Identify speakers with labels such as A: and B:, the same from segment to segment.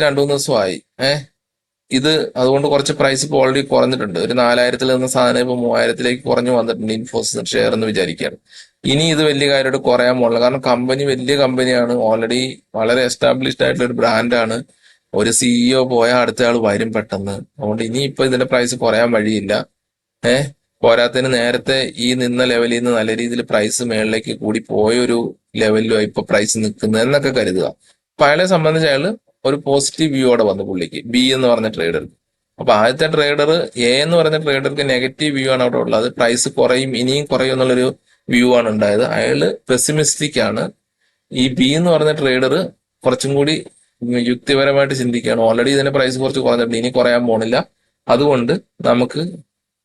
A: രണ്ടു മൂന്ന് ദിവസമായി. ഇത് അതുകൊണ്ട് കുറച്ച് പ്രൈസ് ഇപ്പോൾ ഓൾറെഡി കുറഞ്ഞിട്ടുണ്ട്. ഒരു 4000 നിന്ന സാധനം ഇപ്പൊ 3000 കുറഞ്ഞു വന്നിട്ടുണ്ട് ഇൻഫോസിസ് ഷെയർ എന്ന് വിചാരിക്കുകയാണ്. ഇനി ഇത് വലിയ കാര്യമായിട്ട് കുറയാൻ പോകുന്നത്, കാരണം കമ്പനി വലിയ കമ്പനിയാണ്, ഓൾറെഡി വളരെ എസ്റ്റാബ്ലിഷ്ഡ് ആയിട്ടുള്ള ഒരു ബ്രാൻഡാണ്. ഒരു സിഇഒ പോയാൽ അടുത്ത ആൾ വരും പെട്ടെന്ന്. അതുകൊണ്ട് ഇനിയിപ്പോ ഇതിന്റെ പ്രൈസ് കുറയാൻ വഴിയില്ല. പോരാത്തതിന് നേരത്തെ ഈ നിന്ന ലെവലിൽ നിന്ന് നല്ല രീതിയിൽ പ്രൈസ് മേളിലേക്ക് കൂടി പോയൊരു ലെവലിലോ ഇപ്പൊ പ്രൈസ് നിൽക്കുന്നത് എന്നൊക്കെ കരുതുക. അപ്പൊ അയാളെ സംബന്ധിച്ച് അയാൾ ഒരു പോസിറ്റീവ് വ്യൂയോടെ വന്നു പുള്ളിക്ക്, ബി എന്ന് പറഞ്ഞ ട്രേഡർക്ക്. അപ്പൊ ആദ്യത്തെ ട്രേഡർ എ എന്ന് പറഞ്ഞ ട്രേഡർക്ക് നെഗറ്റീവ് വ്യൂ ആണ് അവിടെ ഉള്ളത്. പ്രൈസ് കുറയും, ഇനിയും കുറയും എന്നുള്ളൊരു വ്യൂ ആണ് ഉണ്ടായത്. അയാള് പെസിമിസ്റ്റിക് ആണ്. ഈ ബി എന്ന് പറഞ്ഞ ട്രേഡർ കുറച്ചും കൂടി യുക്തിപരമായിട്ട് ചിന്തിക്കുകയാണ്. ഓൾറെഡി ഇതിന്റെ പ്രൈസ് കുറച്ച് കുറഞ്ഞിട്ടുണ്ട്, ഇനി കുറയാൻ പോണില്ല, അതുകൊണ്ട് നമുക്ക്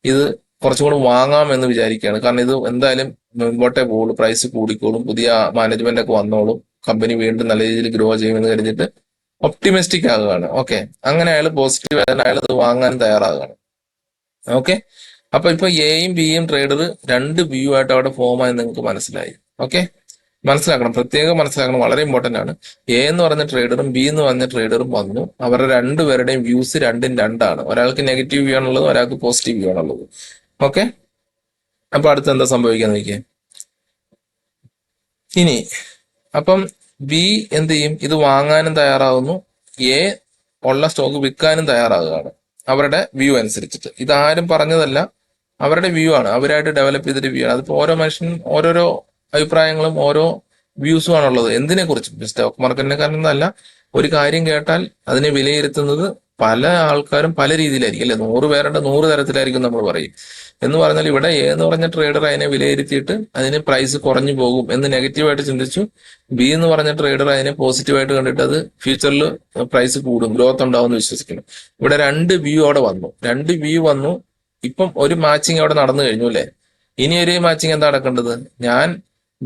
A: ഇത് കുറച്ചും കൂടി വാങ്ങാം എന്ന് വിചാരിക്കുകയാണ്. കാരണം ഇത് എന്തായാലും മുമ്പോട്ടേ പോകുള്ളൂ, പ്രൈസ് കൂടിക്കോളും, പുതിയ മാനേജ്മെന്റ് ഒക്കെ വന്നോളും, കമ്പനി വീണ്ടും നല്ല രീതിയിൽ ഗ്രോ ചെയ്യുമെന്ന് കരുതിയിട്ട് ഒപ്റ്റിമിസ്റ്റിക് ആകുകയാണ്. ഓക്കെ, അങ്ങനെ അയാൾ പോസിറ്റീവ് ആയതുകൊണ്ട് അയാൾ അത് വാങ്ങാൻ തയ്യാറാകുകയാണ്. ഓക്കെ, അപ്പൊ ഇപ്പൊ എയും ബിയും ട്രേഡർ രണ്ട് വ്യൂ ആയിട്ട് അവിടെ ഫോം ആയി നിങ്ങൾക്ക് മനസ്സിലായി. ഓക്കെ, മനസ്സിലാക്കണം, പ്രത്യേകം മനസ്സിലാക്കണം, വളരെ ഇമ്പോർട്ടന്റ് ആണ്. എ എന്ന് പറഞ്ഞ ട്രേഡറും ബി എന്ന് പറഞ്ഞ ട്രേഡറും വന്നു. അവരുടെ രണ്ടുപേരുടെയും വ്യൂസ് രണ്ടും രണ്ടാണ്. ഒരാൾക്ക് നെഗറ്റീവ് വ്യൂ ആണുള്ളത്, ഒരാൾക്ക് പോസിറ്റീവ് വ്യൂ ആണുള്ളത്. ഓക്കെ, അപ്പൊ അടുത്ത് എന്താ സംഭവിക്കാൻ നോക്കിയേ. ഇനി അപ്പം ബി എന്ത് ചെയ്യും, ഇത് വാങ്ങാനും തയ്യാറാവുന്നു, എ ഉള്ള സ്റ്റോക്ക് വിൽക്കാനും തയ്യാറാകുകയാണ് അവരുടെ വ്യൂ അനുസരിച്ചിട്ട്. ഇതാരും പറഞ്ഞതല്ല, അവരുടെ വ്യൂ ആണ്, അവരായിട്ട് ഡെവലപ്പ് ചെയ്തിട്ട് വ്യൂ ആണ്. അതിപ്പോ ഓരോ മനുഷ്യനും ഓരോരോ അഭിപ്രായങ്ങളും ഓരോ വ്യൂസും ആണുള്ളത് എന്തിനെ കുറിച്ചും. സ്റ്റോക്ക് മാർക്കറ്റിനെ കാരണമല്ല, ഒരു കാര്യം കേട്ടാൽ അതിനെ വിലയിരുത്തുന്നത് പല ആൾക്കാരും പല രീതിയിലായിരിക്കും അല്ലെ. 100 പേരുടെ 100 തരത്തിലായിരിക്കും നമ്മൾ പറയും. എന്ന് പറഞ്ഞാൽ ഇവിടെ എ എന്ന് പറഞ്ഞ ട്രേഡർ അതിനെ വിലയിരുത്തിയിട്ട് അതിന് പ്രൈസ് കുറഞ്ഞു പോകും എന്ന് നെഗറ്റീവായിട്ട് ചിന്തിച്ചു. ബി എന്ന് പറഞ്ഞ ട്രേഡർ അതിനെ പോസിറ്റീവായിട്ട് കണ്ടിട്ട് അത് ഫ്യൂച്ചറിൽ പ്രൈസ് കൂടും, ഗ്രോത്ത് ഉണ്ടാവും എന്ന് വിശ്വസിക്കുന്നു. ഇവിടെ രണ്ട് വ്യൂ അവിടെ വന്നു, രണ്ട് വ്യൂ വന്നു. ഇപ്പം ഒരു മാച്ചിങ് അവിടെ നടന്നു കഴിഞ്ഞു അല്ലെ. ഇനി ഒരു മാച്ചിങ് എന്താ നടക്കേണ്ടത്, ഞാൻ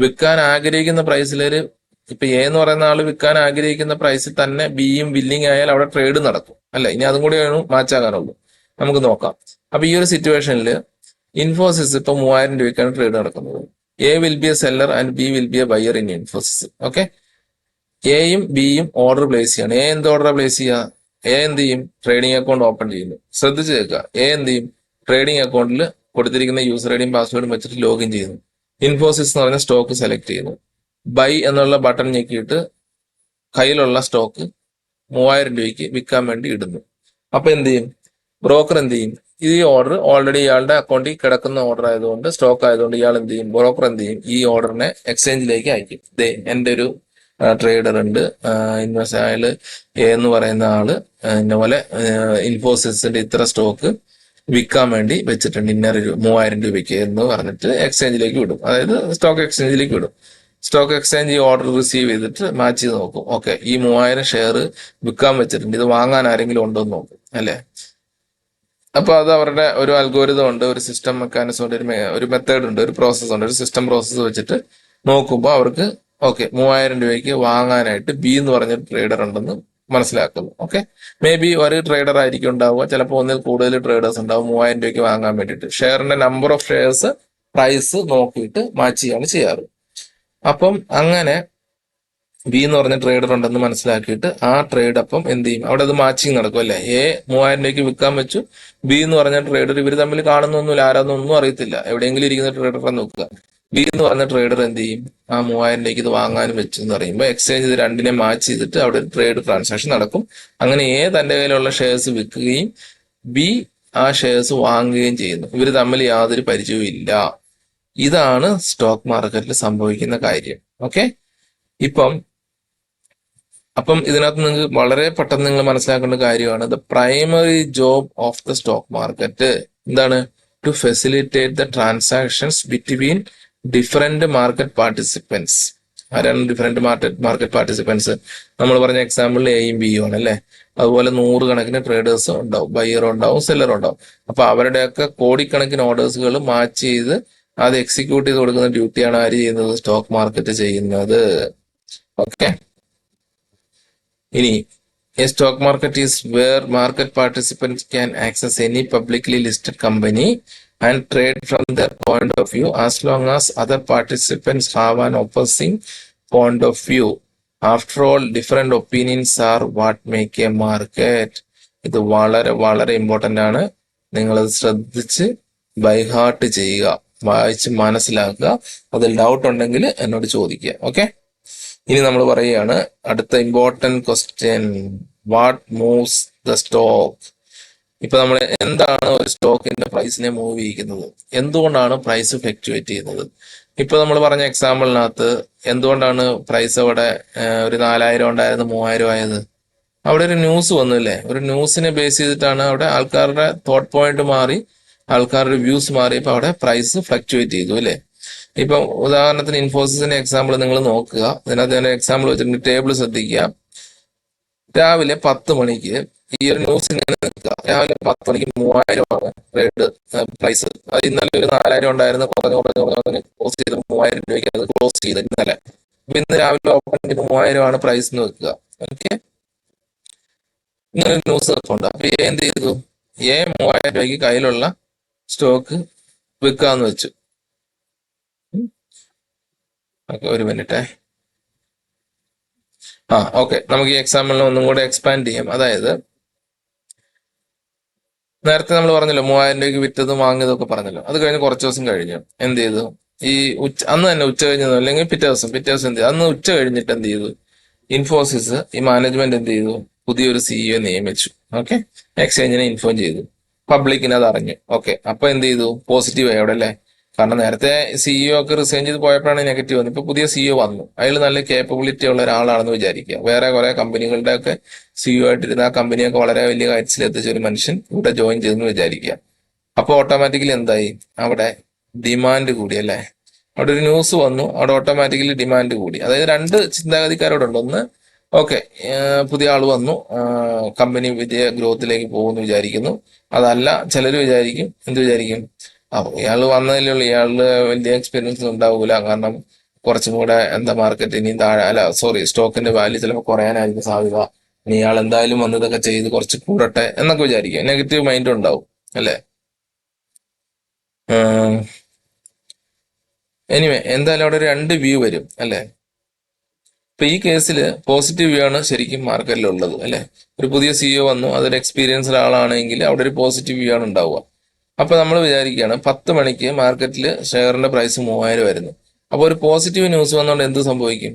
A: വിൽക്കാൻ ആഗ്രഹിക്കുന്ന പ്രൈസിലൊരു ഇപ്പൊ എ എന്ന് പറയുന്ന ആള് വിൽക്കാൻ ആഗ്രഹിക്കുന്ന പ്രൈസിൽ തന്നെ ബിയും വില്ലിങ് ആയാൽ അവിടെ ട്രേഡ് നടക്കും അല്ലെ. ഇനി അതും കൂടി വേണം മാച്ചാകാനുള്ളൂ. നമുക്ക് നോക്കാം. അപ്പൊ ഈ ഒരു സിറ്റുവേഷനിൽ ഇൻഫോസിസ് ഇപ്പൊ 3000 രൂപയ്ക്കാണ് ട്രേഡ് നടക്കുന്നത്. A will be A seller and B will be A buyer in Infosys. Okay, എയും ബിയും ഓർഡർ പ്ലേസ് ചെയ്യാണ്. എ എന്ത് ഓർഡർ പ്ലേസ് ചെയ്യുക, എ എന്ത് ചെയ്യും, ട്രേഡിംഗ് അക്കൗണ്ട് ഓപ്പൺ ചെയ്യുന്നു. ശ്രദ്ധിച്ചു കേൾക്കുക, എ എന്ത് ചെയ്യും, ട്രേഡിംഗ് അക്കൗണ്ടിൽ കൊടുത്തിരിക്കുന്ന യൂസർ ഐഡിയും പാസ്വേഡും വെച്ചിട്ട് ലോഗിൻ ചെയ്യുന്നു. ഇൻഫോസിസ് എന്ന് പറഞ്ഞ സ്റ്റോക്ക് സെലക്ട് ചെയ്യുന്നു. ബൈ എന്നുള്ള ബട്ടൺ ഞെക്കിയിട്ട് കയ്യിലുള്ള സ്റ്റോക്ക് 3000 രൂപയ്ക്ക് വിൽക്കാൻ വേണ്ടി ഇടുന്നു. അപ്പൊ എന്ത് ചെയ്യും, ബ്രോക്കർ എന്ത് ചെയ്യും, ഈ ഓർഡർ ഓൾറെഡി ഇയാളുടെ അക്കൗണ്ടിൽ കിടക്കുന്ന ഓർഡർ ആയതുകൊണ്ട്, സ്റ്റോക്ക് ആയതുകൊണ്ട് ഇയാൾ എന്ത് ചെയ്യും, ബ്രോക്കർ എന്ത് ചെയ്യും, ഈ ഓർഡറിനെ എക്സ്ചേഞ്ചിലേക്ക് അയക്കും. എന്റെ ഒരു ട്രേഡർ ഉണ്ട്, ഇൻവെസ്റ്റ് അയാള് എന്ന് പറയുന്ന ആള് ഇന്നപോലെ ഇൻഫോസിസിന്റെ ഇത്ര സ്റ്റോക്ക് വിൽക്കാൻ വേണ്ടി വെച്ചിട്ടുണ്ട്, ഇന്നൊരു 3000 രൂപയ്ക്ക് എന്ന് പറഞ്ഞിട്ട് എക്സ്ചേഞ്ചിലേക്ക് വിടും. അതായത് സ്റ്റോക്ക് എക്സ്ചേഞ്ചിലേക്ക് വിടും. സ്റ്റോക്ക് എക്സ്ചേഞ്ച് ഈ ഓർഡർ റിസീവ് ചെയ്തിട്ട് മാച്ച് ചെയ്ത് നോക്കും. ഓക്കെ, ഈ 3000 ഷെയർ വിൽക്കാൻ വെച്ചിട്ടുണ്ട്, ഇത് വാങ്ങാൻ ആരെങ്കിലും ഉണ്ടോ എന്ന് നോക്കും അല്ലെ. അപ്പൊ അത് അവരുടെ ഒരു അൽഗോരിതം ഉണ്ട്, ഒരു സിസ്റ്റം മെക്കാനിസം ഉണ്ട്, ഒരു മെത്തേഡ് ഉണ്ട്, ഒരു പ്രോസസ് ഉണ്ട്, ഒരു സിസ്റ്റം പ്രോസസ്സ് വെച്ചിട്ട് നോക്കുമ്പോൾ അവർക്ക് ഓക്കെ 3000 രൂപയ്ക്ക് വാങ്ങാനായിട്ട് ബി എന്ന് പറഞ്ഞ ട്രേഡർ ഉണ്ടെന്ന് മനസ്സിലാക്കുന്നു. ഓക്കെ, മേ ബി ഒരു ട്രേഡർ ആയിരിക്കും ഉണ്ടാവുക, ചിലപ്പോൾ ഒന്നിൽ കൂടുതൽ ട്രേഡേഴ്സ് ഉണ്ടാവും 3000 രൂപയ്ക്ക് വാങ്ങാൻ വേണ്ടിയിട്ട്. ഷെയറിന്റെ നമ്പർ ഓഫ് ഷെയർസ് പ്രൈസ് നോക്കിയിട്ട് മാച്ച് ചെയ്യാണ് ചെയ്യാറ്. അപ്പം അങ്ങനെ ബി എന്ന് പറഞ്ഞ ട്രേഡർ ഉണ്ടെന്ന് മനസ്സിലാക്കിയിട്ട് ആ ട്രേഡ് അപ്പം എന്ത് ചെയ്യും, അവിടെ അത് മാച്ചിങ് നടക്കും അല്ലെ. എ 3000 രൂപയ്ക്ക് വിൽക്കാൻ വെച്ചു, ബി എന്ന് പറഞ്ഞ ട്രേഡർ ഇവർ തമ്മിൽ കാണുന്നൊന്നുമില്ല, ആരാന്നൊന്നും അറിയത്തില്ല, എവിടെയെങ്കിലും ഇരിക്കുന്ന ട്രേഡറെ നോക്കുക. ബി എന്ന് പറഞ്ഞ ട്രേഡർ എന്ത് ചെയ്യും, ആ 3000 രൂപയ്ക്ക് ഇത് വാങ്ങാനും വെച്ചു എന്ന് പറയുമ്പോൾ എക്സ്ചേഞ്ച് ഇത് രണ്ടിനെ മാച്ച് ചെയ്തിട്ട് അവിടെ ഒരു ട്രേഡ് ട്രാൻസാക്ഷൻ നടക്കും. അങ്ങനെ എ തന്റെ കയ്യിലുള്ള ഷെയർസ് വിൽക്കുകയും ബി ആ ഷെയർസ് വാങ്ങുകയും ചെയ്യുന്നു. ഇവർ തമ്മിൽ യാതൊരു പരിചയവും ഇല്ല. ഇതാണ് സ്റ്റോക്ക് മാർക്കറ്റിൽ സംഭവിക്കുന്ന കാര്യം. ഓക്കെ, അപ്പം ഇതിനകത്ത് നിങ്ങൾക്ക് വളരെ പെട്ടെന്ന് നിങ്ങൾ മനസ്സിലാക്കേണ്ട കാര്യമാണ്, the primary job of the stock market എന്താണ്, to facilitate the transactions between different market participants. ആരാണ് ഡിഫറെന്റ് മാർക്കറ്റ് പാർട്ടിസിപ്പൻസ്? നമ്മൾ പറഞ്ഞ എക്സാമ്പിളിൽ എയും ബിയും ആണ് അല്ലെ. അതുപോലെ 100 കണക്കിന് ട്രേഡേഴ്സ് ഉണ്ടാവും, ബയ്യറും ഉണ്ടാവും, സെല്ലറും ഉണ്ടാവും. അപ്പൊ അവരുടെയൊക്കെ കോടിക്കണക്കിന് ഓർഡേഴ്സുകൾ മാച്ച് ചെയ്ത് അത് എക്സിക്യൂട്ട് ചെയ്ത് കൊടുക്കുന്ന ഡ്യൂട്ടിയാണ് ആര് ചെയ്യുന്നത്, സ്റ്റോക്ക് മാർക്കറ്റ് ചെയ്യുന്നത്. ഓക്കെ, ഇനി a stock market is where market participants can access any publicly listed company and trade from their point of view as long as other participants have an opposing point of view. After all different opinions are what make A market. ഇത് വളരെ വളരെ important ആണ്. നിങ്ങളത് ശ്രദ്ധിച്ച് by heart ചെയ്യുക, വായിച്ച് മനസ്സിലാക്കുക. അതിൽ ഡൗട്ട് ഉണ്ടെങ്കിൽ എന്നോട് ചോദിക്കുക. ഓക്കെ, ഇനി നമ്മൾ പറയുകയാണ് അടുത്ത important question, what moves the stock. ഇപ്പൊ നമ്മൾ എന്താണ് ഒരു സ്റ്റോക്കിന്റെ പ്രൈസിനെ മൂവ് ചെയ്യിക്കുന്നത്, എന്തുകൊണ്ടാണ് പ്രൈസ് ഫ്ലക്ച്വേറ്റ് ചെയ്യുന്നത്? ഇപ്പൊ നമ്മൾ പറഞ്ഞ എക്സാമ്പിളിനകത്ത് എന്തുകൊണ്ടാണ് പ്രൈസ് അവിടെ ഒരു 4000 ഉണ്ടായിരുന്നു 3000 ആയത്? അവിടെ ഒരു ന്യൂസ് വന്നില്ലേ? ഒരു ന്യൂസിനെ ബേസ് ചെയ്തിട്ടാണ് അവിടെ ആൾക്കാരുടെ തോട്ട് പോയിന്റ് മാറി, ആൾക്കാരുടെ വ്യൂസ് മാറിയപ്പോൾ അവിടെ പ്രൈസ് ഫ്ലക്ച്വേറ്റ് ചെയ്തു അല്ലേ? ഇപ്പൊ ഉദാഹരണത്തിന് ഇൻഫോസിസിന്റെ എക്സാമ്പിൾ നിങ്ങൾ നോക്കുക. ഇതിനകത്ത് ഞാൻ എക്സാമ്പിൾ വെച്ചിട്ടുണ്ട്, ടേബിൾ ശ്രദ്ധിക്കുക. രാവിലെ 10 മണിക്ക് ഈ ഒരു ന്യൂസ് ഇങ്ങനെ നിൽക്കുക. രാവിലെ 10 മണിക്ക് 3000 ആണ് റേറ്റ് പ്രൈസ്. അത് ഇന്നലെ ഒരു 4000 ഉണ്ടായിരുന്നു, കുറഞ്ഞ് ക്ലോസ് ചെയ്ത് 3000 രൂപയ്ക്ക് അത് ക്ലോസ് ചെയ്ത് ഇന്നലെ. അപ്പൊ ഇന്ന് രാവിലെ ഓപ്പൺ 3000 ആണ് പ്രൈസ് എന്ന് വെക്കുക. ഓക്കെ, ഇങ്ങനെ ഒരു ന്യൂസ് ഉണ്ട്. അപ്പൊ എന്ത് ചെയ്തു? 3000 രൂപയ്ക്ക് കയ്യിലുള്ള സ്റ്റോക്ക് വിൽക്കാന്ന് വെച്ചു. ഓക്കെ, ഒരു മിനിറ്റേ. ഓക്കെ, നമുക്ക് ഈ എക്സാമ്പിളിനെ ഒന്നും കൂടെ എക്സ്പാൻഡ് ചെയ്യാം. അതായത് നേരത്തെ നമ്മൾ പറഞ്ഞല്ലോ 3000 രൂപയ്ക്ക് വിറ്റതും വാങ്ങിയതൊക്കെ പറഞ്ഞല്ലോ. അത് കഴിഞ്ഞ് കുറച്ച് ദിവസം കഴിഞ്ഞു എന്ത് ചെയ്തു? ഈ അന്ന് തന്നെ ഉച്ച കഴിഞ്ഞതോ അല്ലെങ്കിൽ പിറ്റേ ദിവസം എന്ത് ചെയ്തു? അന്ന് ഉച്ച കഴിഞ്ഞിട്ട് എന്ത് ചെയ്തു? ഇൻഫോസിസ് ഈ മാനേജ്മെന്റ് എന്ത് ചെയ്തു? പുതിയൊരു സിഇഒ നിയമിച്ചു. ഓക്കെ, എക്സ്ചേഞ്ചിനെ ഇൻഫോം ചെയ്തു, പബ്ലിക്കിന് അത് അറിഞ്ഞു. ഓക്കെ, അപ്പൊ എന്ത് ചെയ്തു? പോസിറ്റീവ് ആയി അവിടെ അല്ലേ? കാരണം നേരത്തെ സിഇഒ ഒക്കെ റിസൈൻ ചെയ്ത് പോയപ്പോഴാണ് നെഗറ്റീവ് വന്നത്. ഇപ്പൊ പുതിയ സിഇഒ വന്നു, അയാൾ നല്ല കേപ്പബിലിറ്റി ഉള്ള ഒരാളാണെന്ന് വിചാരിക്കുക. വേറെ കുറെ കമ്പനികളുടെ ഒക്കെ സിഇഒ ആയിട്ടിരുന്ന ആ കമ്പനിയൊക്കെ വളരെ വലിയ കാര്യത്തിൽ എത്തിച്ച ഒരു മനുഷ്യൻ ഇവിടെ ജോയിൻ ചെയ്തെന്ന് വിചാരിക്കുക. അപ്പൊ ഓട്ടോമാറ്റിക്കലി എന്തായി? അവിടെ ഡിമാൻഡ് കൂടി അല്ലേ? അവിടെ ഒരു ന്യൂസ് വന്നു, അവിടെ ഓട്ടോമാറ്റിക്കലി ഡിമാൻഡ് കൂടി. അതായത് രണ്ട് ചിന്താഗതിക്കാരോടുണ്ട്. ഒന്ന്, ഓക്കെ, പുതിയ ആൾ വന്നു, കമ്പനി വലിയ ഗ്രോത്തിലേക്ക് പോകുമെന്ന് വിചാരിക്കുന്നു. അതല്ല, ചിലർ വിചാരിക്കും, എന്ത് വിചാരിക്കും? ഇയാൾ വന്നതല്ലേ ഉള്ളൂ, ഇയാളില് വലിയ എക്സ്പീരിയൻസ് ഉണ്ടാവൂല, കാരണം കുറച്ചും കൂടെ മാർക്കറ്റ് ഇനിയും താഴെ, അല്ല സോറി, സ്റ്റോക്കിന്റെ വാല്യൂ ചിലപ്പോൾ കുറയാനായിരിക്കും സാധ്യത. ഇനി ഇയാൾ എന്തായാലും വന്നതൊക്കെ ചെയ്ത് കുറച്ച് കൂടട്ടെ എന്നൊക്കെ വിചാരിക്കുക. നെഗറ്റീവ് മൈൻഡ് ഉണ്ടാവും അല്ലേ? എനിവേ, എന്തായാലും അവിടെ ഒരു രണ്ട് വ്യൂ വരും അല്ലേ? ഇപ്പൊ ഈ കേസിൽ പോസിറ്റീവ് വ്യൂ ആണ് ശരിക്കും മാർക്കറ്റിൽ ഉള്ളത് അല്ലെ? ഒരു പുതിയ സിഇഒ വന്നു, അതൊരു എക്സ്പീരിയൻസ്ഡ് ആളാണെങ്കിൽ അവിടെ ഒരു പോസിറ്റീവ് വ്യൂ ആണ് ഉണ്ടാവുക. അപ്പൊ നമ്മൾ വിചാരിക്കുകയാണ് 10 മണിക്ക് മാർക്കറ്റിൽ ഷെയറിന്റെ പ്രൈസ് 3000 വരുന്നു. അപ്പൊ ഒരു പോസിറ്റീവ് ന്യൂസ് വന്നുകൊണ്ട് എന്ത് സംഭവിക്കും?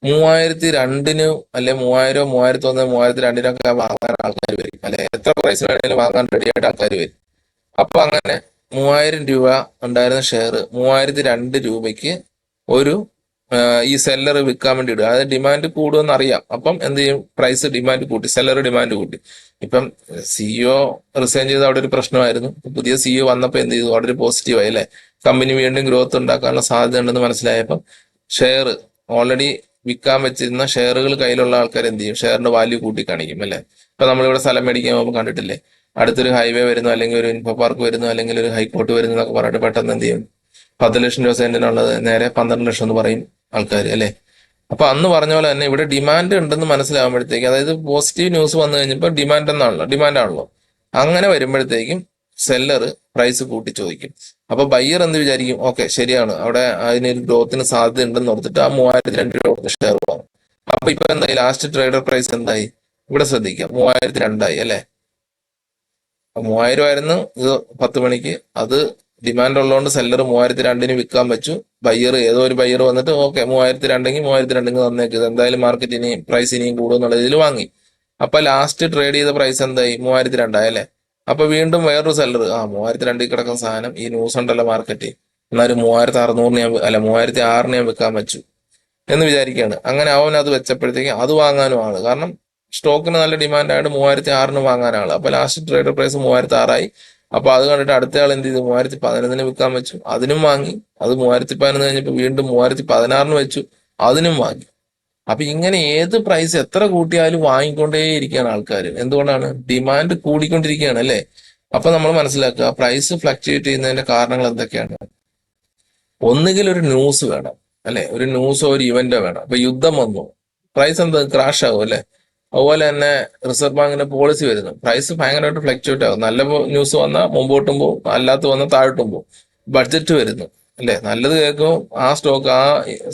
A: 3002 അല്ലെ 3000, 3001, 3002 വാങ്ങാൻ ആൾക്കാർ വരും അല്ലെ? എത്ര പ്രൈസ് വേണമെങ്കിലും വാങ്ങാൻ റെഡി ആയിട്ട് ആൾക്കാർ വരും. അപ്പൊ അങ്ങനെ 3000 രൂപ ഉണ്ടായിരുന്ന ഷെയർ 3002 രൂപയ്ക്ക് ഒരു ഈ സെല്ലർ വിൽക്കാൻ വേണ്ടി ഇടുക. അതായത് ഡിമാൻഡ് കൂടുമെന്ന് അറിയാം. അപ്പം എന്ത് ചെയ്യും? പ്രൈസ് ഡിമാൻഡ് കൂട്ടി, സെല്ലർ ഡിമാൻഡ് കൂട്ടി. ഇപ്പം സിഇഒ റിസൈൻ ചെയ്ത് അവിടെ ഒരു പ്രശ്നമായിരുന്നു. പുതിയ സിഇഒ വന്നപ്പോൾ എന്ത് ചെയ്തു? അവിടെ ഒരു പോസിറ്റീവായി അല്ലെ? കമ്പനി വീണ്ടും ഗ്രോത്ത് ഉണ്ടാക്കാനുള്ള സാധ്യത ഉണ്ടെന്ന് മനസ്സിലായപ്പം ഷെയർ ഓൾറെഡി വിൽക്കാൻ വെച്ചിരുന്ന ഷെയറുകൾ കയ്യിലുള്ള ആൾക്കാർ എന്ത് ചെയ്യും? ഷെയറിന്റെ വാല്യൂ കൂട്ടി കാണിക്കും അല്ലെ? ഇപ്പൊ നമ്മളിവിടെ സ്ഥലം മേടിക്കാൻ പോകുമ്പോൾ കണ്ടിട്ടില്ലേ? അടുത്തൊരു ഹൈവേ വരുന്നു, അല്ലെങ്കിൽ ഒരു ഇൻഫോ പാർക്ക് വരുന്നു, അല്ലെങ്കിൽ ഒരു ഹൈക്കോർട്ട് വരുന്നു എന്നൊക്കെ പറഞ്ഞിട്ട് പെട്ടെന്ന് എന്ത് ചെയ്യും? 10 ലക്ഷം രൂപ സെന്റിനുള്ളത് നേരെ 12 ലക്ഷം എന്ന് പറയും ആൾക്കാർ അല്ലെ? അപ്പൊ അന്ന് പറഞ്ഞ പോലെ തന്നെ ഇവിടെ ഡിമാൻഡ് ഉണ്ടെന്ന് മനസ്സിലാകുമ്പോഴത്തേക്ക്, അതായത് പോസിറ്റീവ് ന്യൂസ് വന്നു കഴിഞ്ഞപ്പോൾ ഡിമാൻഡാണല്ലോ. അങ്ങനെ വരുമ്പോഴത്തേക്കും സെല്ലർ പ്രൈസ് കൂട്ടി ചോദിക്കും. അപ്പൊ ബയ്യർ എന്ത് വിചാരിക്കും? ഓക്കെ, ശരിയാണ്, അവിടെ അതിനൊരു ഗ്രോത്തിന് സാധ്യത ഉണ്ടെന്ന് ഓർത്തിട്ട് ആ 3002 രൂപ ഷെയർ വാങ്ങും. അപ്പൊ ഇപ്പൊ എന്തായി? ലാസ്റ്റ് ട്രേഡർ പ്രൈസ് എന്തായി? ഇവിടെ ശ്രദ്ധിക്കാം, 3002 ആയി അല്ലെ? 3000 ആയിരുന്നു ഇത് 10 മണിക്ക്. അത് ഡിമാൻഡ് ഉള്ളതുകൊണ്ട് സെല്ലർ 3002 വിൽക്കാൻ വെച്ചു. ഏതോ ഒരു ബയ്യർ വന്നിട്ട് ഓക്കെ 3002 തന്നേക്ക്, ഇത് എന്തായാലും മാർക്കറ്റ് ഇനിയും പ്രൈസ് ഇനിയും കൂടും എന്നുള്ള ഇതിൽ വാങ്ങി. അപ്പൊ ലാസ്റ്റ് ട്രേഡ് ചെയ്ത പ്രൈസ് എന്തായി? 3002 അല്ലെ? അപ്പൊ വീണ്ടും വേറൊരു സെല്ലർ 3002 കിടക്കുന്ന സാധനം, ഈ ന്യൂസ് ഉണ്ടല്ലോ മാർക്കറ്റ്, എന്നാലും 3600 അല്ല 3006 ഞാൻ വിൽക്കാൻ വെച്ചു എന്ന് വിചാരിക്കുകയാണ്. അങ്ങനെ അവൻ അത് വെച്ചപ്പോഴത്തേക്ക് അത് വാങ്ങാനും ആണ്, കാരണം സ്റ്റോക്കിന് നല്ല ഡിമാൻഡ് ആയിട്ട് 3006 വാങ്ങാനാണ്. അപ്പൊ ലാസ്റ്റ് ട്രേഡർ പ്രൈസ് 3006 ആയി. അപ്പൊ അത് കണ്ടിട്ട് അടുത്ത ആൾ എന്ത് ചെയ്തു? 3011 വിൽക്കാൻ വെച്ചു, അതിനും വാങ്ങി. അത് 3011 കഴിഞ്ഞപ്പോൾ വീണ്ടും 3016 വെച്ചു, അതിനും വാങ്ങി. അപ്പൊ ഇങ്ങനെ ഏത് പ്രൈസ് എത്ര കൂട്ടിയാലും വാങ്ങിക്കൊണ്ടേയിരിക്കുകയാണ് ആൾക്കാർ. എന്തുകൊണ്ടാണ്? ഡിമാൻഡ് കൂടിക്കൊണ്ടിരിക്കുകയാണ് അല്ലെ? അപ്പൊ നമ്മൾ മനസ്സിലാക്കുക, പ്രൈസ് ഫ്ലക്ച്വേറ്റ് ചെയ്യുന്നതിന്റെ കാരണങ്ങൾ എന്തൊക്കെയാണ്? ഒന്നുകിൽ ഒരു ന്യൂസ് വേണം അല്ലെ? ഒരു ന്യൂസോ ഒരു ഇവന്റോ വേണം. അപ്പൊ യുദ്ധം വന്നു, പ്രൈസ് എന്താ? ക്രാഷ് ആകും അല്ലെ? അതുപോലെ തന്നെ റിസർവ് ബാങ്കിന്റെ പോളിസി വരുന്നു, പ്രൈസ് ഭയങ്കരമായിട്ട് ഫ്ലക്ച്വേറ്റ് ആകും. നല്ല ന്യൂസ് വന്നാൽ മുമ്പോട്ടും പോകും, അല്ലാത്ത വന്നാൽ താഴോട്ടും പോകും. ബഡ്ജറ്റ് വരുന്നു അല്ലെ? നല്ലത് കേൾക്കും, ആ സ്റ്റോക്ക് ആ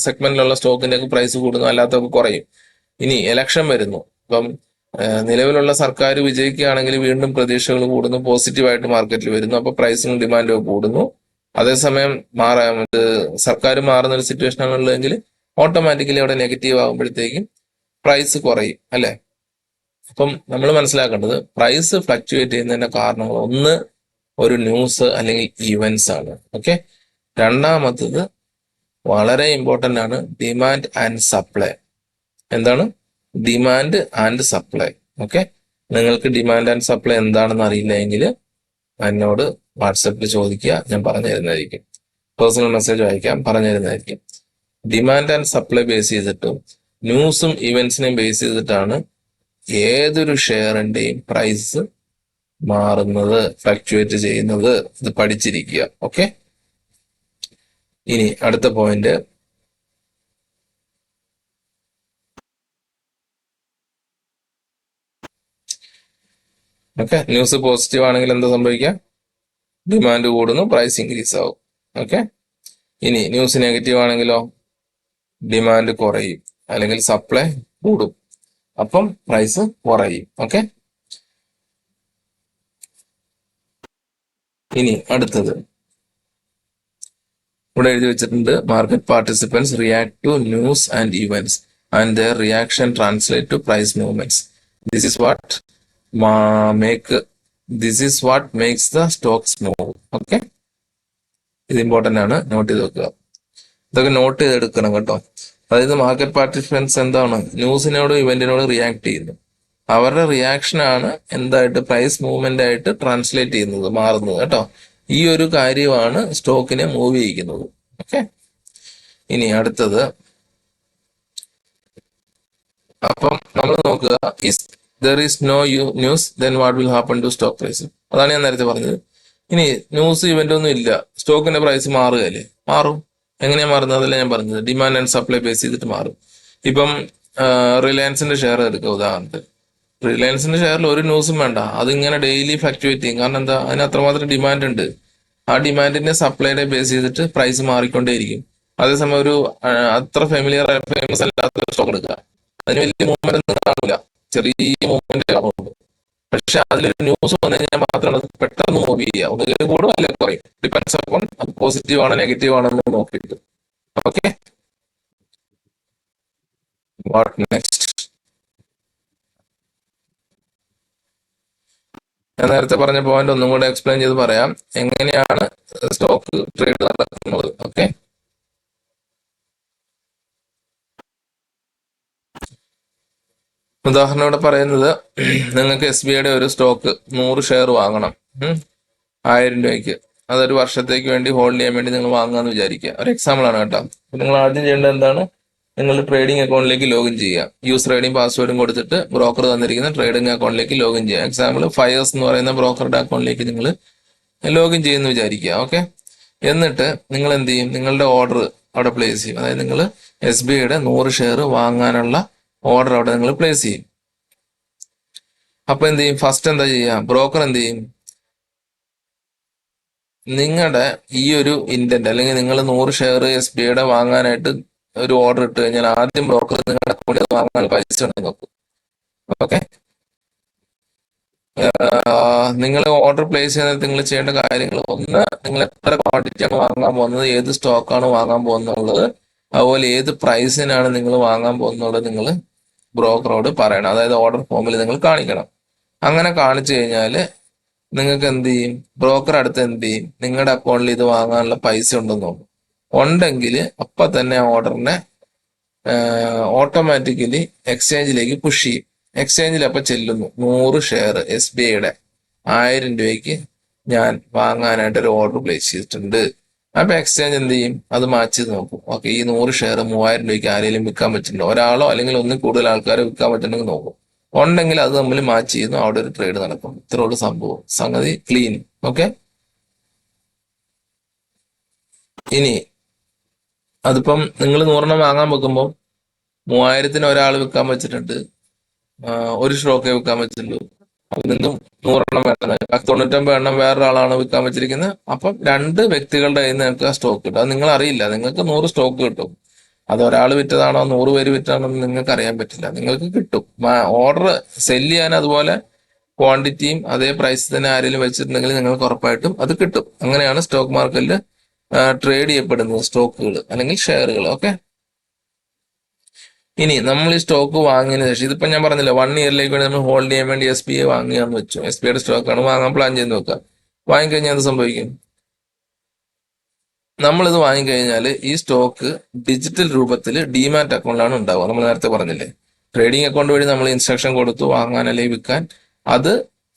A: സെഗ്മെന്റിലുള്ള സ്റ്റോക്കിന്റെ ഒക്കെ പ്രൈസ് കൂടുന്നു, അല്ലാത്തൊക്കെ കുറയും. ഇനി ഇലക്ഷൻ വരുന്നു. ഇപ്പം നിലവിലുള്ള സർക്കാർ വിജയിക്കുകയാണെങ്കിൽ വീണ്ടും പ്രതീക്ഷകൾ കൂടുന്നു, പോസിറ്റീവായിട്ട് മാർക്കറ്റിൽ വരുന്നു, അപ്പൊ പ്രൈസിനും ഡിമാൻഡും കൂടുന്നു. അതേസമയം സർക്കാർ മാറുന്ന ഒരു സിറ്റുവേഷൻ ആണുള്ളതെങ്കിൽ ഓട്ടോമാറ്റിക്കലി അവിടെ നെഗറ്റീവ് ആകുമ്പോഴത്തേക്കും പ്രൈസ് കുറയും അല്ലെ. അപ്പം നമ്മൾ മനസ്സിലാക്കേണ്ടത് പ്രൈസ് ഫ്ലക്ച്വേറ്റ് ചെയ്യുന്നതിന്റെ കാരണങ്ങൾ ഒന്ന് ഒരു ന്യൂസ് അല്ലെങ്കിൽ ഈവൻസ് ആണ്. ഓക്കെ. രണ്ടാമത്തത് വളരെ ഇമ്പോർട്ടന്റ് ആണ്, ഡിമാൻഡ് ആൻഡ് സപ്ലൈ. എന്താണ് ഡിമാൻഡ് ആൻഡ് സപ്ലൈ? ഓക്കെ. നിങ്ങൾക്ക് ഡിമാൻഡ് ആൻഡ് സപ്ലൈ എന്താണെന്ന് അറിയില്ല എങ്കിൽ എന്നോട് വാട്സപ്പിൽ ചോദിക്കുക, ഞാൻ പറഞ്ഞു തരുന്നതായിരിക്കും. പേഴ്സണൽ മെസ്സേജ് അയക്കാം, പറഞ്ഞു തരുന്നതായിരിക്കും. ഡിമാൻഡ് ആൻഡ് സപ്ലൈ ബേസ് ചെയ്തിട്ടും ന്യൂസും ഇവന്റ്സിനെയും ബേസ് ചെയ്തിട്ടാണ് ഏതൊരു ഷെയറിന്റെയും പ്രൈസ് മാറുന്നത്, ഫ്ലക്ച്വേറ്റ് ചെയ്യുന്നത്. ഇത് പഠിച്ചിരിക്കുക. ഓക്കെ. ഇനി അടുത്ത പോയിന്റ്, ഓക്കെ, ന്യൂസ് പോസിറ്റീവ് ആണെങ്കിൽ എന്താ സംഭവിക്കുക? ഡിമാൻഡ് കൂടുന്നു, പ്രൈസ് ഇൻക്രീസ് ആവും. ഓക്കെ. ഇനി ന്യൂസ് നെഗറ്റീവ് ആണെങ്കിലോ ഡിമാൻഡ് കുറയും അല്ലെങ്കിൽ സപ്ലൈ കൂടും, അപ്പം പ്രൈസ് കുറയും. ഓക്കെ. ഇനി അടുത്തത് ഇവിടെ എഴുതി വെച്ചിട്ടുണ്ട്, market participants react to news and events and their reaction translate to price movements. This is what makes the stocks move. Okay. ഇത് ഇമ്പോർട്ടന്റ് ആണ്, നോട്ട് ചെയ്ത് വെക്കുക. ഇതൊക്കെ നോട്ട് ചെയ്തെടുക്കണം കേട്ടോ. അതായത് മാർക്കറ്റ് പാർട്ടിസിപ്പൻസ് എന്താണ്, ന്യൂസിനോടും ഇവന്റിനോടും റിയാക്ട് ചെയ്യുന്നു. അവരുടെ റിയാക്ഷൻ ആണ് എന്തായിട്ട് പ്രൈസ് മൂവ്മെന്റ് ആയിട്ട് ട്രാൻസ്ലേറ്റ് ചെയ്യുന്നത്, മാറുന്നത് കേട്ടോ. ഈ ഒരു കാര്യമാണ് സ്റ്റോക്കിനെ മൂവ് ചെയ്യിക്കുന്നത്. ഓക്കെ. ഇനി അടുത്തത്, അപ്പം നമ്മൾ നോക്കുക, there is no news, then what will happen to stock price? അതാണ് ഞാൻ നേരത്തെ പറഞ്ഞത്. ഇനി ന്യൂസ് ഇവന്റ് ഒന്നും ഇല്ല, സ്റ്റോക്കിന്റെ പ്രൈസ് മാറുകയല്ലേ? മാറും. എങ്ങനെയാ മാറുന്നത്? അതല്ല ഞാൻ പറഞ്ഞത്, ഡിമാൻഡ് ആൻഡ് സപ്ലൈ ബേസ് ചെയ്തിട്ട് മാറും. ഇപ്പം റിലയൻസിന്റെ ഷെയർ എടുക്കുക ഉദാഹരണത്തിന്. റിലയൻസിന്റെ ഷെയറിൽ ഒരു ന്യൂസും വേണ്ട, അതിങ്ങനെ ഡെയിലി ഫ്ലക്ച്വേറ്റ് ചെയ്യും. കാരണം എന്താ? അതിന് അത്രമാത്രം ഡിമാൻഡ് ഉണ്ട്. ആ ഡിമാൻഡിന്റെ സപ്ലൈയുടെ ബേസ് ചെയ്തിട്ട് പ്രൈസ് മാറിക്കൊണ്ടേയിരിക്കും. അതേസമയം ഒരു അത്ര ഫേമസ് അല്ലാത്ത സ്റ്റോക്ക് എടുക്കുക, അതിന് വലിയ മൂവ്മെന്റ് ഒന്നും കാണില്ല, ചെറിയ മൂവ്മെന്റ് കാണുള്ളൂ. പക്ഷെ അതിലൊരു ന്യൂസ് വന്നു കഴിഞ്ഞാൽ മാത്രമാണ് അത് പെട്ടെന്ന് മൂവ് ചെയ്യുക. ഒന്നുകിലും കൂടും അല്ലെങ്കിൽ കുറയും, ഡിപ്പെൻസ് അപ്പോൺ അത് പോസിറ്റീവ് ആണോ നെഗറ്റീവ് ആണെന്ന് നോക്കിയിട്ട്. ഓക്കെ. What next? ഞാൻ നേരത്തെ പറഞ്ഞ പോയിന്റ് ഒന്നും കൂടെ എക്സ്പ്ലെയിൻ ചെയ്ത് പറയാം, എങ്ങനെയാണ് സ്റ്റോക്ക് ട്രേഡ് നടക്കുന്നത്. ഓക്കെ. ഉദാഹരണം ഇവിടെ പറയുന്നത്, നിങ്ങൾക്ക് SBIയുടെ ഒരു സ്റ്റോക്ക് 100 ഷെയർ വാങ്ങണം 1000 രൂപയ്ക്ക്. അതൊരു വർഷത്തേക്ക് വേണ്ടി ഹോൾഡ് ചെയ്യാൻ വേണ്ടി നിങ്ങൾ വാങ്ങാന്ന് വിചാരിക്കുക. ഒരു എക്സാമ്പിൾ ആണ് കേട്ടോ. നിങ്ങൾ ആദ്യം ചെയ്യേണ്ടത് എന്താണ്? നിങ്ങൾ ട്രേഡിംഗ് അക്കൗണ്ടിലേക്ക് ലോഗിൻ ചെയ്യുക. യൂസർ ഐഡിയും പാസ്വേഡും കൊടുത്തിട്ട് ബ്രോക്കർ തന്നിരിക്കുന്ന ട്രേഡിംഗ് അക്കൗണ്ടിലേക്ക് ലോഗിൻ ചെയ്യുക. എക്സാമ്പിൾ ഫയേഴ്സ് എന്ന് പറയുന്ന ബ്രോക്കറുടെ അക്കൗണ്ടിലേക്ക് നിങ്ങൾ ലോഗിൻ ചെയ്യുന്നു വിചാരിക്കുക. ഓക്കെ. എന്നിട്ട് നിങ്ങൾ എന്ത് ചെയ്യും? നിങ്ങളുടെ ഓർഡർ അവിടെ പ്ലേസ് ചെയ്യും. അതായത് നിങ്ങൾ SBIയുടെ 100 ഷെയർ വാങ്ങാനുള്ള ഓർഡർ അവിടെ നിങ്ങൾ പ്ലേസ് ചെയ്യും. അപ്പൊ എന്ത് ചെയ്യും? ഫസ്റ്റ് എന്താ ചെയ്യുക? ബ്രോക്കർ എന്ത് ചെയ്യും? നിങ്ങളുടെ ഈ ഒരു ഇന്റന്റ്, അല്ലെങ്കിൽ നിങ്ങൾ 100 ഷെയർ SBIയുടെ വാങ്ങാനായിട്ട് ഒരു ഓർഡർ ഇട്ട് കഴിഞ്ഞാൽ ആദ്യം ബ്രോക്കർ നിങ്ങളുടെ അക്കൗണ്ടിൽ വാങ്ങാൻ പൈസ ഉണ്ടെന്ന് നോക്കും. ഓക്കെ. നിങ്ങൾ ഓർഡർ പ്ലേസ് ചെയ്യുന്നത് നിങ്ങൾ ചെയ്യേണ്ട കാര്യങ്ങൾ, ഒന്ന്, നിങ്ങൾ എത്ര ക്വാണ്ടിറ്റിയാണ് വാങ്ങാൻ പോകുന്നത്, ഏത് സ്റ്റോക്കാണ് വാങ്ങാൻ പോകുന്നുള്ളത്, അതുപോലെ ഏത് പ്രൈസിനാണ് നിങ്ങൾ വാങ്ങാൻ പോകുന്നുള്ളത് നിങ്ങൾ ബ്രോക്കറോട് പറയണം. അതായത് ഓർഡർ ഫോമിൽ നിങ്ങൾ കാണിക്കണം. അങ്ങനെ കാണിച്ചു കഴിഞ്ഞാൽ നിങ്ങൾക്ക് എന്ത് ചെയ്യും? ബ്രോക്കർ അടുത്ത് എന്ത് ചെയ്യും? നിങ്ങളുടെ അക്കൗണ്ടിൽ ഇത് വാങ്ങാനുള്ള പൈസ ഉണ്ടെന്ന് നോക്കും. ഉണ്ടെങ്കിൽ അപ്പൊ തന്നെ ആ ഓർഡറിനെ ഓട്ടോമാറ്റിക്കലി എക്സ്ചേഞ്ചിലേക്ക് പുഷ് ചെയ്യും. എക്സ്ചേഞ്ചിൽ അപ്പൊ ചെല്ലുന്നു, 100 ഷെയർ SBIയുടെ 1000 രൂപയ്ക്ക് ഞാൻ വാങ്ങാനായിട്ട് ഒരു ഓർഡർ പ്ലേസ് ചെയ്തിട്ടുണ്ട്. അപ്പൊ എക്സ്ചേഞ്ച് എന്ത് ചെയ്യും? അത് മാച്ച് ചെയ്ത് നോക്കും. ഓക്കെ, ഈ 100 ഷെയർ 3000 രൂപയ്ക്ക് ആരെങ്കിലും വിൽക്കാൻ പറ്റുന്നുണ്ടോ? ഒരാളോ അല്ലെങ്കിൽ ഒന്നിൽ കൂടുതൽ ആൾക്കാരെ വിൽക്കാൻ പറ്റുന്നുണ്ടെങ്കിൽ നോക്കും. ഉണ്ടെങ്കിൽ അത് തമ്മിൽ മാച്ച് ചെയ്യുന്നു, അവിടെ ഒരു ട്രേഡ് നടക്കും. ഇത്രയുള്ള സംഭവം, സംഗതി ക്ലീൻ. ഓക്കെ. ഇനി അതിപ്പം നിങ്ങൾ 100 വാങ്ങാൻ വെക്കുമ്പോൾ 3000-ന് ഒരാൾ വിൽക്കാൻ വെച്ചിട്ടുണ്ട്, ഒരു സ്റ്റോക്കേ വിൽക്കാൻ വെച്ചിട്ടുള്ളൂ. അപ്പൊ നിന്നും 100 വേണം, 99 വേറൊരാളാണ് വിൽക്കാൻ വെച്ചിരിക്കുന്നത്. അപ്പം 2 വ്യക്തികളുടെ കയ്യിൽ നിന്ന് നിങ്ങൾക്ക് ആ സ്റ്റോക്ക് കിട്ടും. അത് നിങ്ങൾ അറിയില്ല, നിങ്ങൾക്ക് 100 സ്റ്റോക്ക് കിട്ടും. അത് ഒരാൾ വിറ്റതാണോ 100 പേര് വിറ്റതാണോ എന്ന് നിങ്ങൾക്ക് അറിയാൻ പറ്റില്ല. നിങ്ങൾക്ക് കിട്ടും. ഓർഡർ സെല് ചെയ്യാൻ അതുപോലെ ക്വാണ്ടിറ്റിയും അതേ പ്രൈസ് തന്നെ ആരെങ്കിലും വെച്ചിട്ടുണ്ടെങ്കിൽ നിങ്ങൾക്ക് ഉറപ്പായിട്ടും അത് കിട്ടും. അങ്ങനെയാണ് സ്റ്റോക്ക് മാർക്കറ്റിൽ ട്രേഡ് ചെയ്യപ്പെടുന്നത് സ്റ്റോക്കുകൾ അല്ലെങ്കിൽ ഷെയറുകൾ. ഓക്കെ, ഇനി നമ്മൾ ഈ സ്റ്റോക്ക് വാങ്ങിയതിനു ശേഷം, ഇതിപ്പോ ഞാൻ പറഞ്ഞില്ല 1 ഇയറിലേക്ക് വേണ്ടി നമ്മൾ ഹോൾഡ് ചെയ്യാൻ വേണ്ടി SBI വാങ്ങുകയെന്ന് വെച്ചു. SBIയുടെ സ്റ്റോക്കാണ് വാങ്ങാൻ പ്ലാൻ ചെയ്ത് വെക്കുക. വാങ്ങിക്കഴിഞ്ഞാൽ എന്ത് സംഭവിക്കും? നമ്മളിത് വാങ്ങിക്കഴിഞ്ഞാൽ ഈ സ്റ്റോക്ക് ഡിജിറ്റൽ രൂപത്തിൽ ഡിമാറ്റ് അക്കൗണ്ടിലാണ് ഉണ്ടാവുക. നമ്മൾ നേരത്തെ പറഞ്ഞില്ലേ, ട്രേഡിംഗ് അക്കൗണ്ട് വഴി നമ്മൾ ഇൻസ്ട്രക്ഷൻ കൊടുത്തു വാങ്ങാൻ അല്ലെങ്കിൽ വിൽക്കാൻ. അത്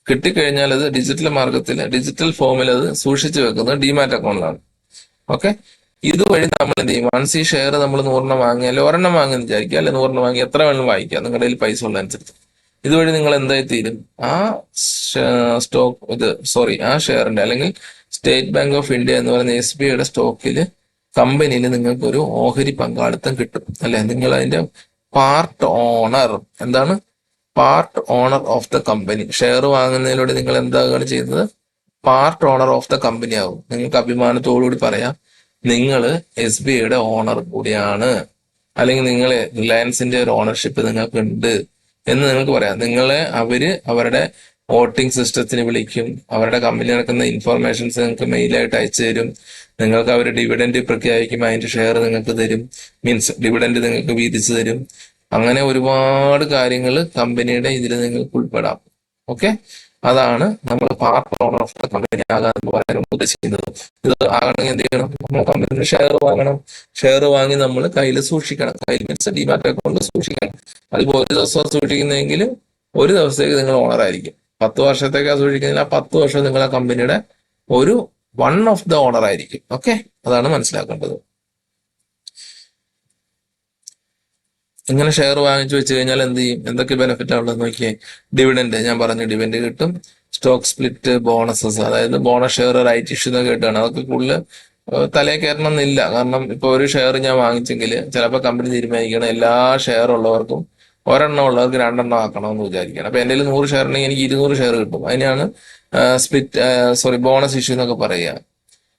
A: കിട്ടിക്കഴിഞ്ഞാൽ അത് ഡിജിറ്റൽ മാർഗത്തിൽ ഡിജിറ്റൽ ഫോമിൽ അത് സൂക്ഷിച്ചു വെക്കുന്നത് ഡിമാറ്റ് അക്കൗണ്ടിലാണ്. ഓക്കെ, ഇതുവഴി നമ്മൾ എന്ത് ചെയ്യും? വൺസ് ഈ ഷെയർ നമ്മൾ 100 വാങ്ങിയാൽ ഒരെണ്ണം വാങ്ങിയെന്ന് വിചാരിക്കുക, അല്ലെ 100 വാങ്ങി എത്ര വേണം വാങ്ങിക്കുക നിങ്ങളുടെ കയ്യിൽ പൈസ ഉള്ളതനുസരിച്ച്. ഇതുവഴി നിങ്ങൾ എന്തായി തീരും? ആ ആ ഷെയറിന്റെ അല്ലെങ്കിൽ സ്റ്റേറ്റ് ബാങ്ക് ഓഫ് ഇന്ത്യ എന്ന് പറയുന്ന SBIയുടെ സ്റ്റോക്കിൽ കമ്പനിയിൽ നിങ്ങൾക്ക് ഒരു ഓഹരി പങ്കാളിത്തം കിട്ടും, അല്ലെ? നിങ്ങൾ അതിന്റെ പാർട്ട് ഓണർ. എന്താണ്? Part owner of the company. Share വാങ്ങുന്നതിലൂടെ നിങ്ങൾ എന്താണ് ചെയ്യുന്നത്? Part owner of the company ആവും. നിങ്ങൾക്ക് അഭിമാനത്തോടുകൂടി പറയാം, നിങ്ങൾ SBIയുടെ ഓണർ കൂടിയാണ്, അല്ലെങ്കിൽ നിങ്ങൾ റിലയൻസിന്റെ ഒരു ഓണർഷിപ്പ് നിങ്ങൾക്ക് ഉണ്ട് എന്ന് നിങ്ങൾക്ക് പറയാം. അവരുടെ വോട്ടിംഗ് സിസ്റ്റത്തിന് വിളിക്കും, അവരുടെ കമ്പനി നടക്കുന്ന ഇൻഫർമേഷൻസ് നിങ്ങൾക്ക് മെയിലായിട്ട് അയച്ചു തരും. നിങ്ങൾക്ക് അവർ ഡിവിഡൻഡ് പ്രഖ്യാപിക്കും, അതിന്റെ ഷെയർ നിങ്ങൾക്ക് തരും, മീൻസ് ഡിവിഡൻഡ് നിങ്ങൾക്ക് വീതിച്ചു തരും. അങ്ങനെ ഒരുപാട് കാര്യങ്ങൾ കമ്പനിയുടെ ഇതിൽ നിങ്ങൾക്ക് ഉൾപ്പെടാം. ഓക്കെ, അതാണ് നമ്മൾ part owner of the company ആകാൻ പറയാൻ ഉദ്ദേശിക്കുന്നത്. ഇത് ആകണമെങ്കിൽ എന്ത് ചെയ്യണം? നമ്മൾ കമ്പനിയുടെ ഷെയർ വാങ്ങണം. ഷെയർ വാങ്ങി നമ്മൾ കയ്യിൽ സൂക്ഷിക്കണം. കയ്യിൽ മീൻസ് ഡിമാറ്റ് അക്കൗണ്ട് സൂക്ഷിക്കണം. അതിപ്പോൾ ഒരു ദിവസം സൂക്ഷിക്കുന്നെങ്കിൽ ഒരു ദിവസത്തേക്ക് നിങ്ങൾ ഓണർ ആയിരിക്കും. 10 വർഷത്തേക്കാണ് സൂക്ഷിക്കുന്നതിൽ ആ 10 വർഷം നിങ്ങൾ ആ കമ്പനിയുടെ ഒരു വൺ ഓഫ് ദ ഓണർ ആയിരിക്കും. ഓക്കെ, അതാണ് മനസ്സിലാക്കേണ്ടത്. ഇങ്ങനെ ഷെയർ വാങ്ങിച്ചു വെച്ച് കഴിഞ്ഞാൽ എന്ത് ചെയ്യും? എന്തൊക്കെ ബെനിഫിറ്റ് ആണുള്ളത് നോക്കിയേ. ഡിവിഡൻഡ്, ഞാൻ പറഞ്ഞു ഡിവിഡൻഡ് കിട്ടും. സ്റ്റോക്ക് സ്പ്ലിറ്റ്, ബോണസസ്, അതായത് ബോണസ് ഷെയർ, റൈറ്റ് ഇഷ്യൂ എന്നൊക്കെ കിട്ടുകയാണ്. അതൊക്കെ കൂടുതൽ തലേ കയറണം എന്നില്ല. കാരണം ഇപ്പോൾ ഒരു ഷെയർ ഞാൻ വാങ്ങിച്ചെങ്കിൽ ചിലപ്പോൾ കമ്പനി തീരുമാനിക്കണം എല്ലാ ഷെയർ ഉള്ളവർക്കും ഒരെണ്ണം ഉള്ളവർക്ക് 2 ആക്കണമെന്ന് വിചാരിക്കണം. അപ്പൊ എൻ്റെ 100 ഷെയർ ഉണ്ടെങ്കിൽ എനിക്ക് 200 ഷെയർ കിട്ടും. അതിനാണ് ബോണസ് ഇഷ്യൂ എന്നൊക്കെ പറയുക.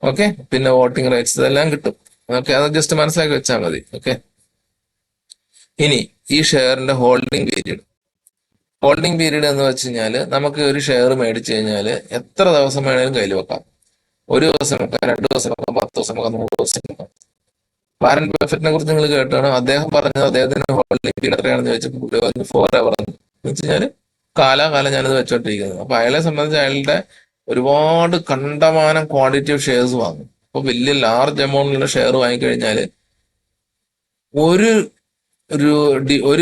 A: ഓക്കെ, പിന്നെ വോട്ടിംഗ് റൈറ്റ്സ് ഇതെല്ലാം കിട്ടും. ഓക്കെ, അത് ജസ്റ്റ് മനസ്സിലാക്കി വെച്ചാൽ മതി. ഓക്കെ, ഇനി ഈ ഷെയറിന്റെ ഹോൾഡിംഗ് പീരീഡ് എന്ന് വെച്ച് കഴിഞ്ഞാൽ നമുക്ക് ഒരു ഷെയർ മേടിച്ചു കഴിഞ്ഞാൽ എത്ര ദിവസം വേണേലും കയ്യിൽ വെക്കാം. 1 ദിവസം വെക്കാം, 2 ദിവസം വെക്കാം, 10 ദിവസം വെക്കാം, 100 ദിവസം വെക്കാം. വാരൻ ബഫറ്റിനെ കുറിച്ച് നിങ്ങൾ കേട്ടാണ്. അദ്ദേഹം പറഞ്ഞത് അദ്ദേഹത്തിന്റെ ഹോൾഡിംഗ് പീരീഡ് എത്രയാണെന്ന് ചോദിച്ചപ്പോൾ 4 അവർ എന്ന് വെച്ച് കഴിഞ്ഞാൽ കാലാകാലം ഞാനത് വെച്ചോണ്ടിരിക്കുന്നത്. അപ്പൊ അയാളെ സംബന്ധിച്ച് അയാളുടെ ഒരുപാട് കണ്ടമാനം ക്വാണ്ടിറ്റി ഓഫ് ഷെയർസ് വാങ്ങും. അപ്പൊ വലിയ ലാർജ് എമൗണ്ടിലുള്ള ഷെയർ വാങ്ങിക്കഴിഞ്ഞാൽ ഒരു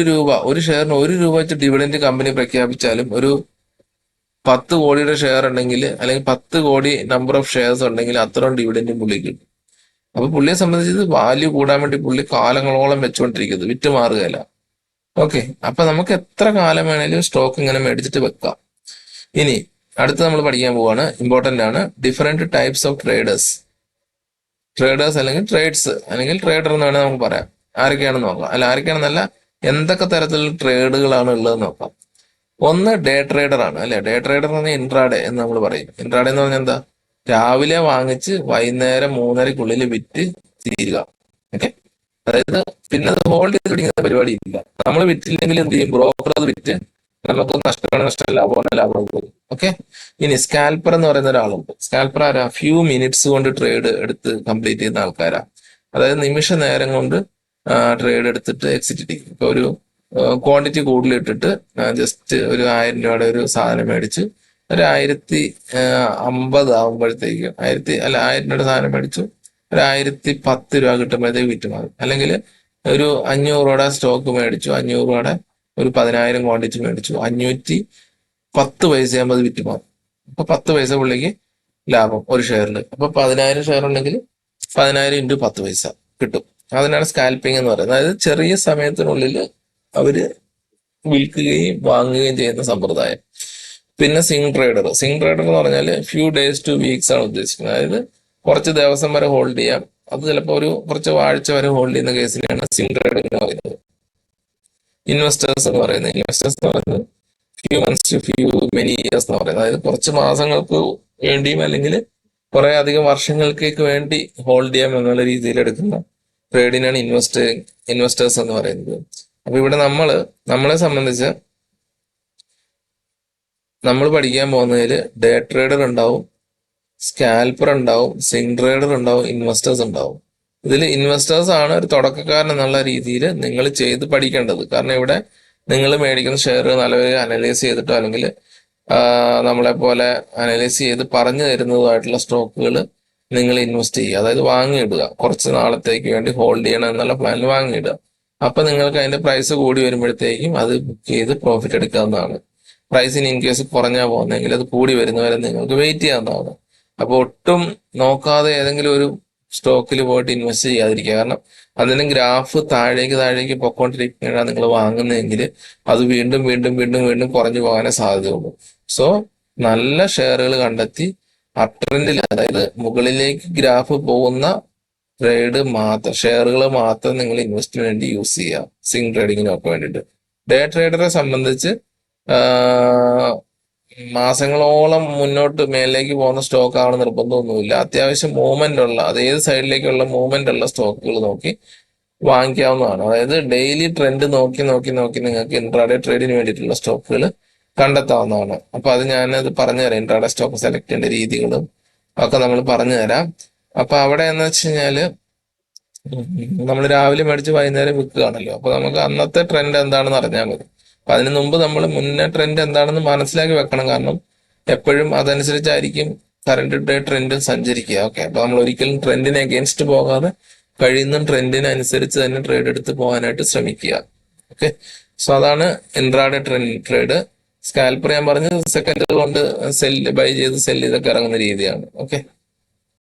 A: രൂപ, ഒരു ഷെയറിന് 1 രൂപ വെച്ച് ഡിവിഡൻഡ് കമ്പനി പ്രഖ്യാപിച്ചാലും ഒരു 10 കോടിയുടെ ഷെയർ ഉണ്ടെങ്കിൽ, അല്ലെങ്കിൽ 10 കോടി നമ്പർ ഓഫ് ഷെയർസ് ഉണ്ടെങ്കിൽ അത്രയും ഡിവിഡൻഡ് പുള്ളി കിട്ടും. അപ്പൊ പുള്ളിയെ സംബന്ധിച്ച് വാല്യൂ കൂടാൻ വേണ്ടി പുള്ളി കാലങ്ങളോളം വെച്ചുകൊണ്ടിരിക്കുന്നത്, വിറ്റ് മാറുകയല്ല. ഓക്കെ, അപ്പൊ നമുക്ക് എത്ര കാലം വേണേലും സ്റ്റോക്ക് ഇങ്ങനെ മേടിച്ചിട്ട് വെക്കാം. ഇനി അടുത്ത് നമ്മൾ പഠിക്കാൻ പോവാണ്, ഇമ്പോർട്ടന്റ് ആണ്, ഡിഫറെന്റ് ടൈപ്സ് ഓഫ് ട്രേഡേഴ്സ് അല്ലെങ്കിൽ ട്രേഡ്സ് അല്ലെങ്കിൽ ട്രേഡർ എന്ന് വേണേൽ നമുക്ക് പറയാം. ആരൊക്കെയാണെന്ന് നോക്കാം. ആരൊക്കെയാണെന്നല്ല, എന്തൊക്കെ തരത്തിലുള്ള ട്രേഡുകളാണ് ഉള്ളതെന്ന് നോക്കാം. ഒന്ന് ഡേ ട്രേഡർ ആണ്, അല്ലെ? ഡേ ട്രേഡർ എന്ന് പറഞ്ഞാൽ ഇൻട്രാഡേ എന്ന് നമ്മൾ പറയും. ഇൻട്രാഡേ എന്ന് പറഞ്ഞാൽ എന്താ? രാവിലെ വാങ്ങിച്ച് വൈകുന്നേരം 3:30-ക്കുള്ളിൽ വിറ്റ് തീരുക. ഓക്കെ, അതായത് പിന്നെ അത് ഹോൾഡ് ചെയ്ത് പിടിക്കുന്ന പരിപാടി ഇല്ല. നമ്മൾ വിറ്റില്ലെങ്കിൽ എന്ത് ചെയ്യും? ബ്രോക്കർ അത് വിറ്റ് നമുക്ക് നഷ്ടം, ലാഭം പോകും. ഓക്കെ, ഇനി സ്കാൽപ്പർ എന്ന് പറയുന്ന ഒരാളുണ്ട്. സ്കാൽപ്പർ ആരാ? ഫ്യൂ മിനിറ്റ്സ് കൊണ്ട് ട്രേഡ് എടുത്ത് കംപ്ലീറ്റ് ചെയ്യുന്ന ആൾക്കാരാ. അതായത് നിമിഷ നേരം കൊണ്ട് ട്രേഡ് എടുത്തിട്ട് എക്സിറ്റ് ചെയ്യും. ഇപ്പൊ ഒരു ക്വാണ്ടിറ്റി കൂടുതലിട്ടിട്ട് ജസ്റ്റ് ഒരു 1000 രൂപയുടെ ഒരു സാധനം മേടിച്ച് ഒരു 1050 ആകുമ്പോഴത്തേക്കും 1000 രൂപയുടെ സാധനം മേടിച്ചു ഒരു 1010 രൂപ കിട്ടുമ്പോഴത്തേക്ക് വിറ്റ് മാറും. അല്ലെങ്കിൽ ഒരു 500 രൂപയുടെ സ്റ്റോക്ക് മേടിച്ചു, 500 രൂപയുടെ ഒരു 10,000 ക്വാണ്ടിറ്റി മേടിച്ചു, 510 പൈസ ആകുമ്പോൾ അത് വിറ്റ് മാറും. അപ്പൊ 10 പൈസ പുള്ളിക്ക് ലാഭം ഒരു ഷെയറിൽ. അപ്പൊ 10,000 ഷെയർ ഉണ്ടെങ്കിൽ 10,000 × 10 പൈസ കിട്ടും. അതിനാണ് സ്കാൽപ്പിംഗ് എന്ന് പറയുന്നത്. അതായത് ചെറിയ സമയത്തിനുള്ളിൽ അവര് വിൽക്കുകയും വാങ്ങുകയും ചെയ്യുന്ന സമ്പ്രദായം. പിന്നെ സിംഗ് ട്രേഡർ എന്ന് പറഞ്ഞാൽ ഫ്യൂ ഡേയ്സ് ടു വീക്സ് ആണ് ഉദ്ദേശിക്കുന്നത്. അതായത് കുറച്ച് ദിവസം വരെ ഹോൾഡ് ചെയ്യാം. അത് ചിലപ്പോൾ ഒരു കുറച്ച് ആഴ്ച വരെ ഹോൾഡ് ചെയ്യുന്ന കേസിനെയാണ് സിംഗ് ട്രേഡിംഗ് എന്ന് പറയുന്നത്. ഇൻവെസ്റ്റേഴ്സ് എന്ന് പറയുന്നത് few months to few many years എന്ന് പറയുന്നത്. അതായത് കുറച്ച് മാസങ്ങൾക്ക് വേണ്ടിയും അല്ലെങ്കിൽ കുറെ അധികം വർഷങ്ങൾക്കേക്ക് വേണ്ടി ഹോൾഡ് ചെയ്യാം എന്നുള്ള രീതിയിൽ എടുക്കുന്ന ട്രേഡിനാണ് ഇൻവെസ്റ്റേഴ്സ് എന്ന് പറയുന്നത്. അപ്പൊ ഇവിടെ നമ്മളെ സംബന്ധിച്ച് നമ്മൾ പഠിക്കാൻ പോകുന്നതിൽ ഡേ ട്രേഡർ ഉണ്ടാവും, സ്കാൽപ്പർ ഉണ്ടാവും, സിംഗ് ട്രേഡർ ഉണ്ടാവും, ഇൻവെസ്റ്റേഴ്സ് ഉണ്ടാവും. ഇതിൽ ഇൻവെസ്റ്റേഴ്സ് ആണ് ഒരു തുടക്കക്കാരൻ എന്നുള്ള രീതിയിൽ നിങ്ങൾ ചെയ്ത് പഠിക്കേണ്ടത്. കാരണം ഇവിടെ നിങ്ങൾ മേടിക്കുന്ന ഷെയർ നല്ലപോലെ അനലൈസ് ചെയ്തിട്ടോ അല്ലെങ്കിൽ നമ്മളെ പോലെ അനലൈസ് ചെയ്ത് പറഞ്ഞു തരുന്നതുമായിട്ടുള്ള സ്റ്റോക്കുകൾ നിങ്ങൾ ഇൻവെസ്റ്റ് ചെയ്യുക. അതായത് വാങ്ങിയിടുക, കുറച്ച് നാളത്തേക്ക് വേണ്ടി ഹോൾഡ് ചെയ്യണം എന്നുള്ള പ്ലാനിൽ വാങ്ങിയിടുക. അപ്പൊ നിങ്ങൾക്ക് അതിന്റെ പ്രൈസ് കൂടി വരുമ്പോഴത്തേക്കും അത് ബുക്ക് ചെയ്ത് പ്രോഫിറ്റ് എടുക്കാവുന്നതാണ്. പ്രൈസിന് ഇൻ കേസ് കുറഞ്ഞാൽ പോകുന്നെങ്കിൽ അത് കൂടി വരുന്നവരെ നിങ്ങൾക്ക് വെയിറ്റ് ചെയ്യാവുന്നതാണ്. അപ്പൊ ഒട്ടും നോക്കാതെ ഏതെങ്കിലും ഒരു സ്റ്റോക്കിൽ പോയിട്ട് ഇൻവെസ്റ്റ് ചെയ്യാതിരിക്കുക. കാരണം അതിന് ഗ്രാഫ് താഴേക്ക് പൊക്കോണ്ടിരിക്കുകയാണ് നിങ്ങൾ വാങ്ങുന്നതെങ്കിൽ അത് വീണ്ടും വീണ്ടും വീണ്ടും വീണ്ടും കുറഞ്ഞു പോകാനേ സാധ്യതയുള്ളൂ. സോ നല്ല ഷെയറുകൾ കണ്ടെത്തി അപ്ട്രെൻഡിൽ, അതായത് മുകളിലേക്ക് ഗ്രാഫ് പോകുന്ന ഷെയറുകൾ മാത്രം നിങ്ങൾ ഇൻവെസ്റ്റിന് വേണ്ടി യൂസ് ചെയ്യുക, സ്വിംഗ് ട്രേഡിങ്ങിനൊക്കെ വേണ്ടിയിട്ട്. ഡേ ട്രേഡറെ സംബന്ധിച്ച് മാസങ്ങളോളം മുന്നോട്ട് മേലേക്ക് പോകുന്ന സ്റ്റോക്ക് ആണ് നിർബന്ധമൊന്നുമില്ല. അത്യാവശ്യം മൂവ്മെന്റ് ഉള്ള, അത് ഏത് സൈഡിലേക്കുള്ള മൂവ്മെന്റ് ഉള്ള സ്റ്റോക്കുകൾ നോക്കി വാങ്ങിക്കാവുന്നതാണ്. അതായത് ഡെയിലി ട്രെൻഡ് നോക്കി നിങ്ങൾക്ക് ഇൻട്രാഡേ ട്രേഡിന് വേണ്ടിയിട്ടുള്ള സ്റ്റോക്കുകൾ കണ്ടെത്താവുന്നതാണ്. അപ്പൊ അത് ഞാനത് പറഞ്ഞുതരാം. ഇൻട്രാഡേ സ്റ്റോക്ക് സെലക്ട് ചെയ്യേണ്ട രീതികളും ഒക്കെ നമ്മൾ പറഞ്ഞു തരാം. അപ്പൊ അവിടെ എന്ന് വെച്ച് കഴിഞ്ഞാല് നമ്മൾ രാവിലെ മേടിച്ച് വൈകുന്നേരം വിൽക്കുകയാണല്ലോ. അപ്പൊ നമുക്ക് അന്നത്തെ ട്രെൻഡ് എന്താണെന്ന് അറിഞ്ഞാൽ മതി. അപ്പൊ അതിനു മുമ്പ് നമ്മൾ മുന്നേ ട്രെൻഡ് എന്താണെന്ന് മനസ്സിലാക്കി വെക്കണം. കാരണം എപ്പോഴും അതനുസരിച്ചായിരിക്കും കറണ്ട് ഡേ ട്രെൻഡ് സഞ്ചരിക്കുക. ഓക്കെ, അപ്പൊ നമ്മൾ ഒരിക്കലും ട്രെൻഡിന് അഗേൻസ്റ്റ് പോകാതെ കഴിയുന്ന ട്രെൻഡിനനുസരിച്ച് തന്നെ ട്രേഡ് എടുത്ത് പോകാനായിട്ട് ശ്രമിക്കുക. ഓക്കെ, സോ അതാണ് ഇൻട്രാഡേ ട്രേഡ്. സ്കാൽപ്പർ ഞാൻ പറഞ്ഞത് സെക്കൻഡ് കൊണ്ട് ബൈ ചെയ്ത് സെല് ചെയ്തൊക്കെ ഇറങ്ങുന്ന രീതിയാണ്. ഓക്കെ.